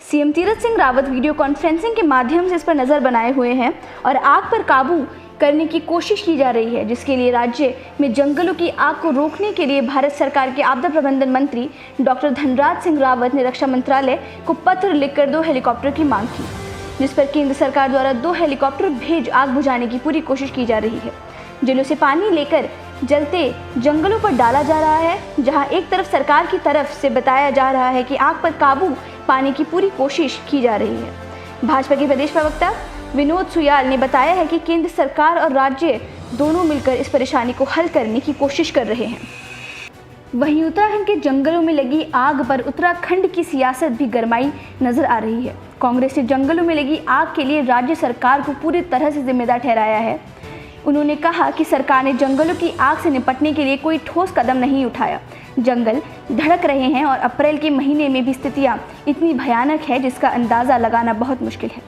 CM Tirath Singh Rawat video conferencing के माध्यम से इस पर नज़र बनाए हुए हैं और आग पर काबू करने की कोशिश की जा रही है, जिसके लिए राज्य में जंगलों की आग को रोकने के लिए भारत सरकार के आपदा प्रबंधन मंत्री डॉक्टर धनराज सिंह रावत ने रक्षा मंत्रालय को पत्र लिखकर 2 हेलीकॉप्टर की मांग की, जिस पर केंद्र सरकार द्वारा 2 हेलीकॉप्टर भेज आग बुझाने की पूरी कोशिश की जा रही है, जिनों से पानी लेकर जलते जंगलों पर डाला जा रहा है। जहां एक तरफ सरकार की तरफ से बताया जा रहा है कि आग पर काबू पाने की पूरी कोशिश की जा रही है। भाजपा के प्रदेश प्रवक्ता विनोद सुयाल ने बताया है कि केंद्र सरकार और राज्य दोनों मिलकर इस परेशानी को हल करने की कोशिश कर रहे हैं। वहीं उत्तराखंड के जंगलों में लगी आग पर उत्तराखंड की सियासत भी गरमाई नजर आ रही है। कांग्रेस ने जंगलों में लगी आग के लिए राज्य सरकार को पूरी तरह से जिम्मेदार ठहराया है। उन्होंने कहा कि सरकार ने जंगलों की आग से निपटने के लिए कोई ठोस कदम नहीं उठाया। जंगल धड़क रहे हैं और अप्रैल के महीने में भी स्थितियां इतनी भयानक है जिसका अंदाज़ा लगाना बहुत मुश्किल है।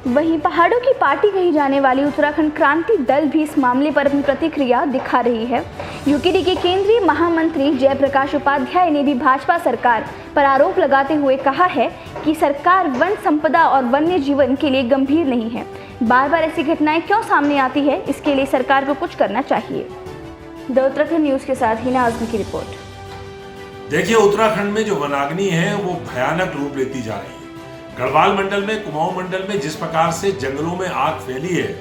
वहीं पहाड़ों की पार्टी कही जाने वाली उत्तराखंड क्रांति दल भी इस मामले पर अपनी प्रतिक्रिया दिखा रही है। यूकेडी के केंद्रीय महामंत्री जयप्रकाश उपाध्याय ने भी भाजपा सरकार पर आरोप लगाते हुए कहा है कि सरकार वन संपदा और वन्य जीवन के लिए गंभीर नहीं है। बार बार ऐसी घटनाएं क्यों सामने आती है, इसके लिए सरकार को कुछ करना चाहिए। द उत्तराखंड न्यूज़ के साथ हिना आजमी की रिपोर्ट। देखिए, उत्तराखंड में जो वनाग्नि है वो भयानक रूप लेती जा रही है। गढ़वाल मंडल में, कुमाऊं मंडल में जिस प्रकार से जंगलों में आग फैली है,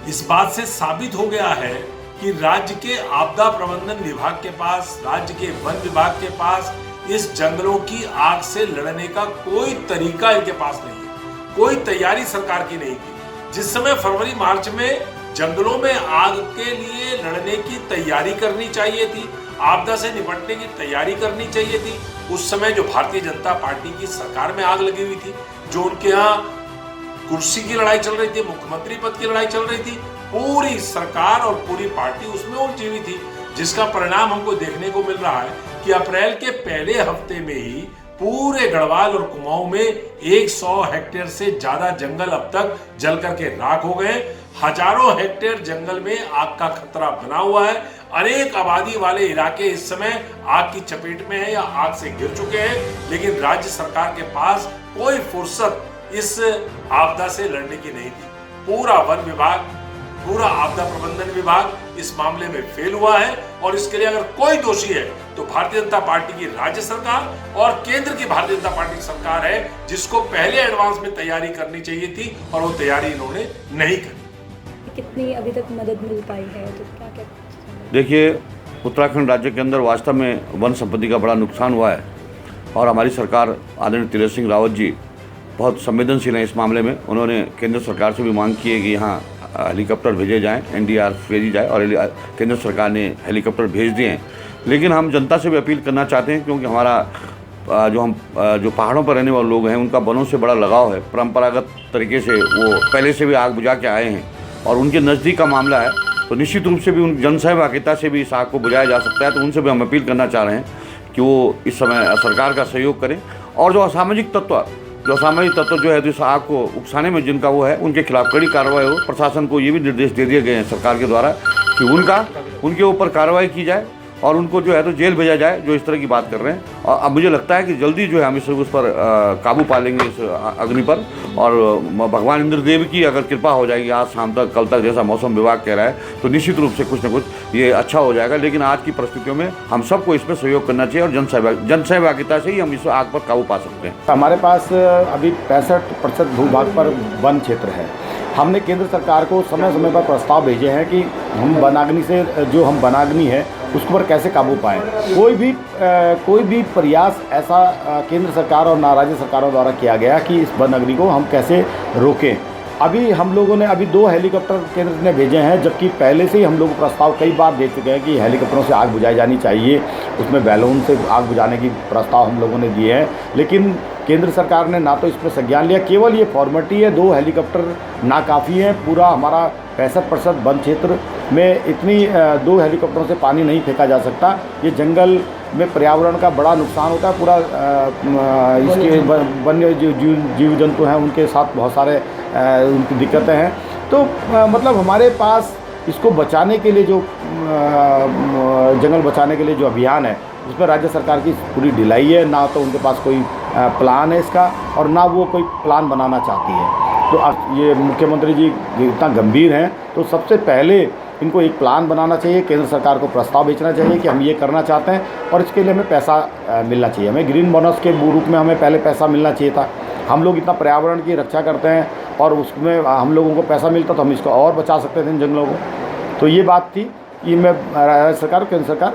इस बात से साबित हो गया है कि राज्य के आपदा प्रबंधन विभाग के पास, राज्य के वन विभाग के पास इस जंगलों की आग से लड़ने का कोई तरीका इनके पास नहीं है। कोई तैयारी सरकार की नहीं की। जिस समय फरवरी मार्च में जंगलों में आग के लिए लड़ने की तैयारी करनी चाहिए थी, आपदा से निपटने की तैयारी करनी चाहिए थी, उस समय जो भारतीय जनता पार्टी की सरकार में आग लगी हुई थी, जो उनके यहाँ कुर्सी की लड़ाई चल रही थी, मुख्यमंत्री पद की लड़ाई चल रही थी, पूरी सरकार और पूरी पार्टी उसमें उलझी हुई थी, जिसका परिणाम हमको देखने को मिल रहा है कि अप्रैल के पहले हफ्ते में ही पूरे गढ़वाल और कुमाऊं में 100 हेक्टेयर से ज्यादा जंगल अब तक जल करके राख हो गए। हजारों हेक्टेयर जंगल में आग का खतरा बना हुआ है। अनेक आबादी वाले इलाके इस समय आग की चपेट में है या आग से घिर चुके हैं, लेकिन राज्य सरकार के पास कोई फुर्सत इस आपदा से लड़ने की नहीं थी। पूरा वन विभाग, पूरा आपदा प्रबंधन विभाग इस मामले में फेल हुआ है और इसके लिए अगर कोई दोषी है तो भारतीय जनता पार्टी की राज्य सरकार और केंद्र की भारतीय जनता पार्टी की सरकार है, जिसको पहले एडवांस में तैयारी करनी चाहिए थी और वो तैयारी इन्होंने नहीं करी। कितनी अभी तक मदद मिल पाई है, तो क्या क्या? देखिए, उत्तराखंड राज्य के अंदर वास्तव में वन संपत्ति का बड़ा नुकसान हुआ है और हमारी सरकार आदरणीय तीरथ सिंह रावत जी बहुत संवेदनशील हैं इस मामले में। उन्होंने केंद्र सरकार से भी मांग की है कि यहाँ हेलीकॉप्टर भेजे जाएं, एनडीआरएफ भेजी जाए और केंद्र सरकार ने हेलीकॉप्टर भेज दिए हैं। लेकिन हम जनता से भी अपील करना चाहते हैं, क्योंकि हमारा जो पहाड़ों पर रहने वाले लोग हैं उनका वनों से बड़ा लगाव है। परंपरागत तरीके से वो पहले से भी आग बुझा के आए हैं और उनके नज़दीक का मामला है, तो निश्चित रूप से भी उन जनसहभागिता से भी इस आग को बुझाया जा सकता है। तो उनसे भी हम अपील करना चाह रहे हैं कि वो इस समय सरकार का सहयोग करें और जो असामाजिक तत्व जो है तो इस आग को उकसाने में जिनका वो है, उनके खिलाफ कड़ी कार्रवाई हो। प्रशासन को ये भी निर्देश दे दिए गए हैं सरकार के द्वारा कि उनके ऊपर कार्रवाई की जाए और उनको जो है तो जेल भेजा जाए जो इस तरह की बात कर रहे हैं। और अब मुझे लगता है कि जल्दी जो है हम उस पर काबू पा लेंगे इस अग्नि पर, और भगवान इंद्रदेव की अगर कृपा हो जाएगी आज शाम तक, कल तक, जैसा मौसम विभाग कह रहा है, तो निश्चित रूप से कुछ न कुछ ये अच्छा हो जाएगा। लेकिन आज की परिस्थितियों में हम सबको इसमें सहयोग करना चाहिए और जनसहभागिता से ही हम इस आग पर काबू पा सकते हैं। हमारे पास अभी 65% भूभाग पर वन क्षेत्र है। हमने केंद्र सरकार को समय समय पर प्रस्ताव भेजे हैं कि हम वनाग्नि है उसके पर कैसे काबू पाएं। कोई भी प्रयास ऐसा केंद्र सरकार और राज्य सरकारों द्वारा किया गया कि इस वनाग्नि को हम कैसे रोकें। अभी हम लोगों ने 2 हेलीकॉप्टर केंद्र ने भेजे हैं, जबकि पहले से ही हम लोग प्रस्ताव कई बार दे चुके हैं कि हेलीकॉप्टरों से आग बुझाई जानी चाहिए, उसमें बैलून से आग बुझाने की प्रस्ताव हम लोगों ने दिए हैं। लेकिन केंद्र सरकार ने ना तो इस पर संज्ञान लिया, केवल ये फॉर्मेलिटी है। 2 हेलीकॉप्टर नाकाफ़ी है। पूरा हमारा 65% वन क्षेत्र में इतनी 2 हेलीकॉप्टरों से पानी नहीं फेंका जा सकता। ये जंगल में पर्यावरण का बड़ा नुकसान होता है। पूरा इसके वन्य जीव जंतु हैं, उनके साथ बहुत सारे उनकी दिक्कतें हैं। तो मतलब हमारे पास इसको बचाने के लिए जो जंगल बचाने के लिए जो अभियान है, उसमें राज्य सरकार की पूरी ढिलाई है। ना तो उनके पास कोई प्लान है इसका, और ना वो कोई प्लान बनाना चाहती है। तो अब ये मुख्यमंत्री जी इतना गंभीर हैं, तो सबसे पहले इनको एक प्लान बनाना चाहिए, केंद्र सरकार को प्रस्ताव भेजना चाहिए कि हम ये करना चाहते हैं और इसके लिए हमें पैसा मिलना चाहिए। हमें ग्रीन बोनस के रूप में हमें पहले पैसा मिलना चाहिए था। हम लोग इतना पर्यावरण की रक्षा करते हैं और उसमें हम लोगों को पैसा मिलता तो हम इसको और बचा सकते थे इन जंगलों को। तो ये बात थी कि मैं राज्य सरकार, केंद्र सरकार